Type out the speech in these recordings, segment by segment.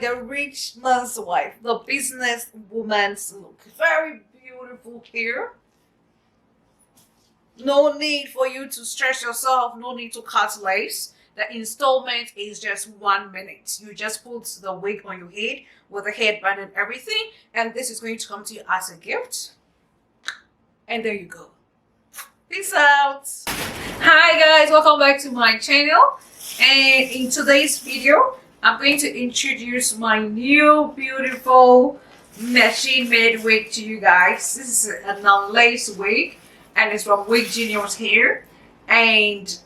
like the rich man's wife, the business woman's look. Very beautiful here. No need for you to stress yourself, no need to cut lace. The installment is just 1 minute. You just put the wig on your head with the headband and everything, and this is going to come to you as a gift. And there you go. Peace out. Hi guys, welcome back to my channel. And in today's video, I'm going to introduce my new beautiful machine made wig to you guys. This is a non-lace wig, and it's from Wigenius Hair, and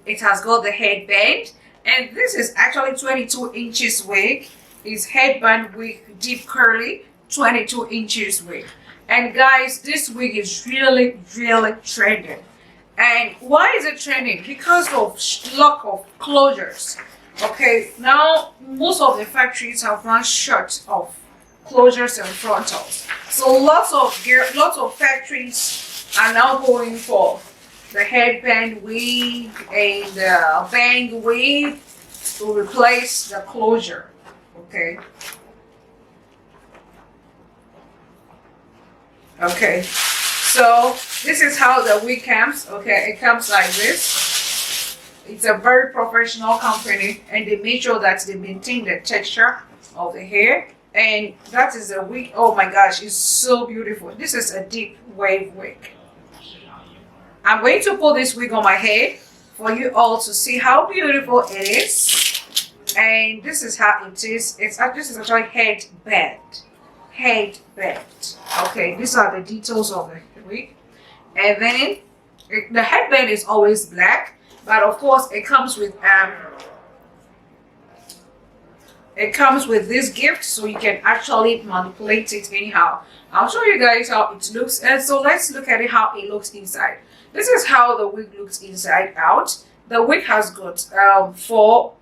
it has got the headband, and this is actually 22 inches wig. It's headband wig, deep curly, 22 inches wig. And guys, this wig is really trending. And why is it trending? Because of lack of closures. Okay, now most of the factories have run short of closures and frontals, so lots of factories are now going for the headband wig and the bang wig to replace the closure. Okay. Okay, so this is how the wig comes. Okay, it comes like this. It's a very professional company, and they make sure that they maintain the texture of the hair. And that is a wig. Oh my gosh, it's so beautiful. This is a deep wave wig. I'm going to put this wig on my head for you all to see how beautiful it is. And this is how it is. This is actually headband. Okay, these are the details of the wig. And then the headband is always black, but of course it comes with this gift, so you can actually manipulate it anyhow. I'll show you guys how it looks, and so let's look at it how it looks inside. This is how the wig looks inside out. The wig has got 4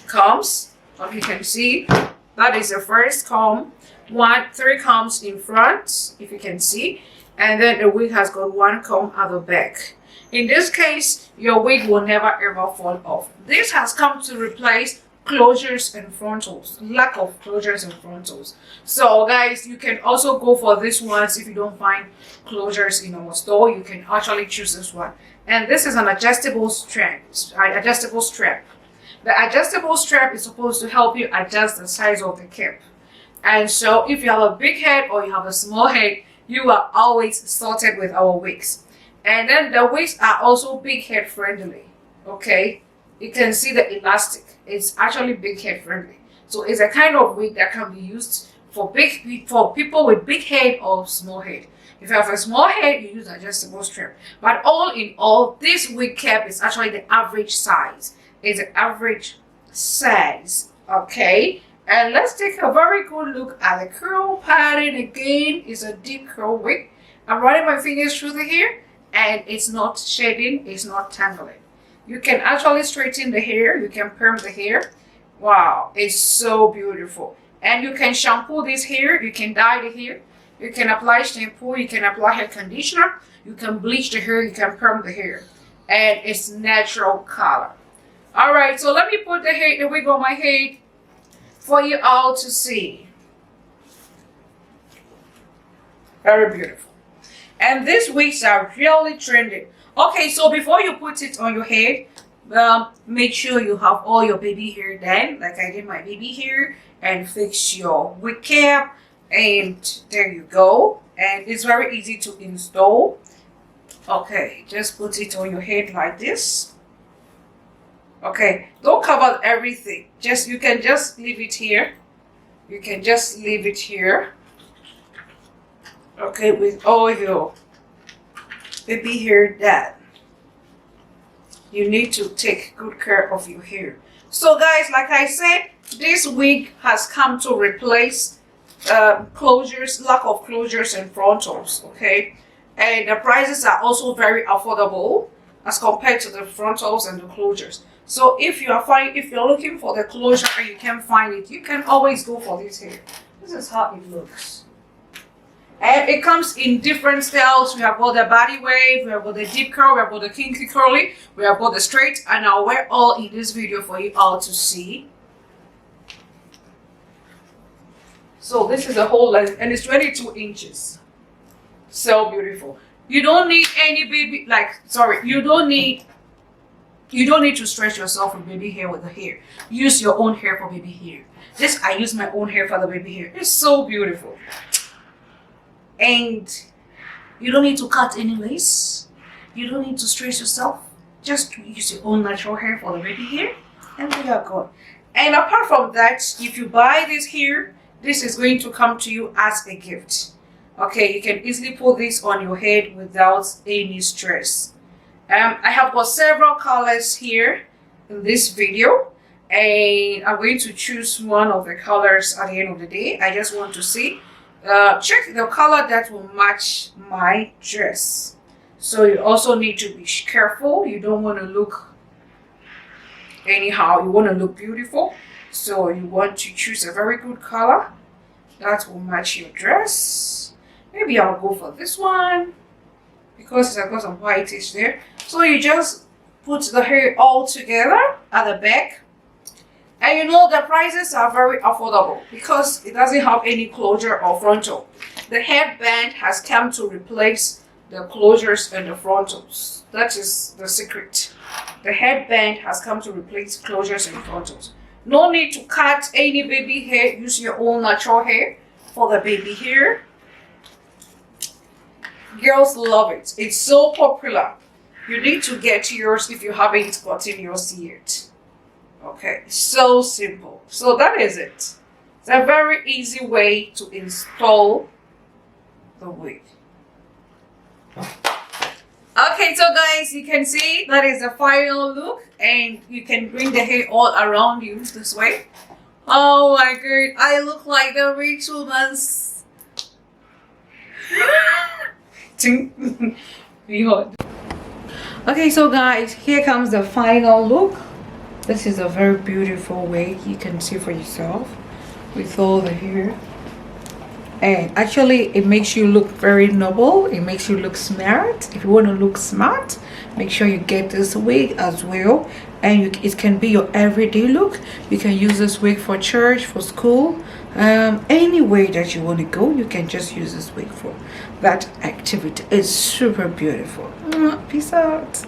combs, as you can see. That is the first comb. 3 combs in front, if you can see, and then the wig has got 1 comb at the back. In this case, your wig will never ever fall off. This has come to replace closures and frontals, lack of closures and frontals. So guys, you can also go for this ones. If you don't find closures in our store, you can actually choose this one. And this is an adjustable strap. The adjustable strap is supposed to help you adjust the size of the cap. And so if you have a big head or you have a small head, you are always sorted with our wigs. And then the wigs are also big head friendly. Okay, you can see the elastic. It's actually big head friendly. So it's a kind of wig that can be used for people with big head or small head. If you have a small head, you use adjustable strap. But all in all, this wig cap is actually the average size. It's the average size. Okay. And let's take a very good look at the curl pattern. Again, it's a deep curl wig. I'm running my fingers through the hair, and it's not shading, it's not tangling. You can actually straighten the hair, you can perm the hair. Wow, it's so beautiful. And you can shampoo this hair, you can dye the hair, you can apply shampoo, you can apply hair conditioner, you can bleach the hair, you can perm the hair. And it's natural color. Alright, so let me put the wig on my head for you all to see. Very beautiful. And these wigs are really trending. Okay, so before you put it on your head, make sure you have all your baby hair done, like I did my baby hair, and fix your wig cap, and there you go. And it's very easy to install. Okay, just put it on your head like this. Okay, don't cover everything. You can just leave it here. You can just leave it here. Okay, with all your baby hair done. You need to take good care of your hair. So guys, like I said, this wig has come to replace closures, lack of closures and frontals. Okay, and the prices are also very affordable as compared to the frontals and the closures. So if you're looking for the closure and you can't find it, you can always go for this hair. This is how it looks. And it comes in different styles. We have got the body wave, we have got the deep curl, we have got the kinky curly, we have got the straight, and I'll wear all in this video for you all to see. So this is the whole length, and it's 22 inches. So beautiful. You don't need any baby, you don't need to stretch yourself with baby hair with the hair. Use your own hair for baby hair. I use my own hair for the baby hair. It's so beautiful. And you don't need to cut any lace. You don't need to stretch yourself. Just use your own natural hair for the baby hair, and we are good. And apart from that, if you buy this hair, this is going to come to you as a gift. Okay, you can easily put this on your head without any stress. I have got several colors here in this video, and I'm going to choose one of the colors at the end of the day. I just want to see, check the color that will match my dress. So you also need to be careful. You don't want to look anyhow. You want to look beautiful. So you want to choose a very good color that will match your dress. Maybe I'll go for this one because I've got some whitish there. So you just put the hair all together at the back. And you know the prices are very affordable because it doesn't have any closure or frontal. The headband has come to replace the closures and the frontals. That is the secret. The headband has come to replace closures and frontals. No need to cut any baby hair. Use your own natural hair for the baby hair. Girls love it. It's so popular. You need to get yours if you haven't gotten yours yet. Okay, so simple. So that is it. It's a very easy way to install the wig. Okay, so guys, you can see that is the final look, and you can bring the hair all around you this way. Oh my god, I look like the rich woman's. Okay, so guys, here comes the final look. This is a very beautiful wig. You can see for yourself with all the hair. And actually, it makes you look very noble. It makes you look smart. If you want to look smart, make sure you get this wig as well. And it can be your everyday look. You can use this wig for church, for school, any way that you want to go. You can just use this wig for that activity. It's super beautiful. Peace out.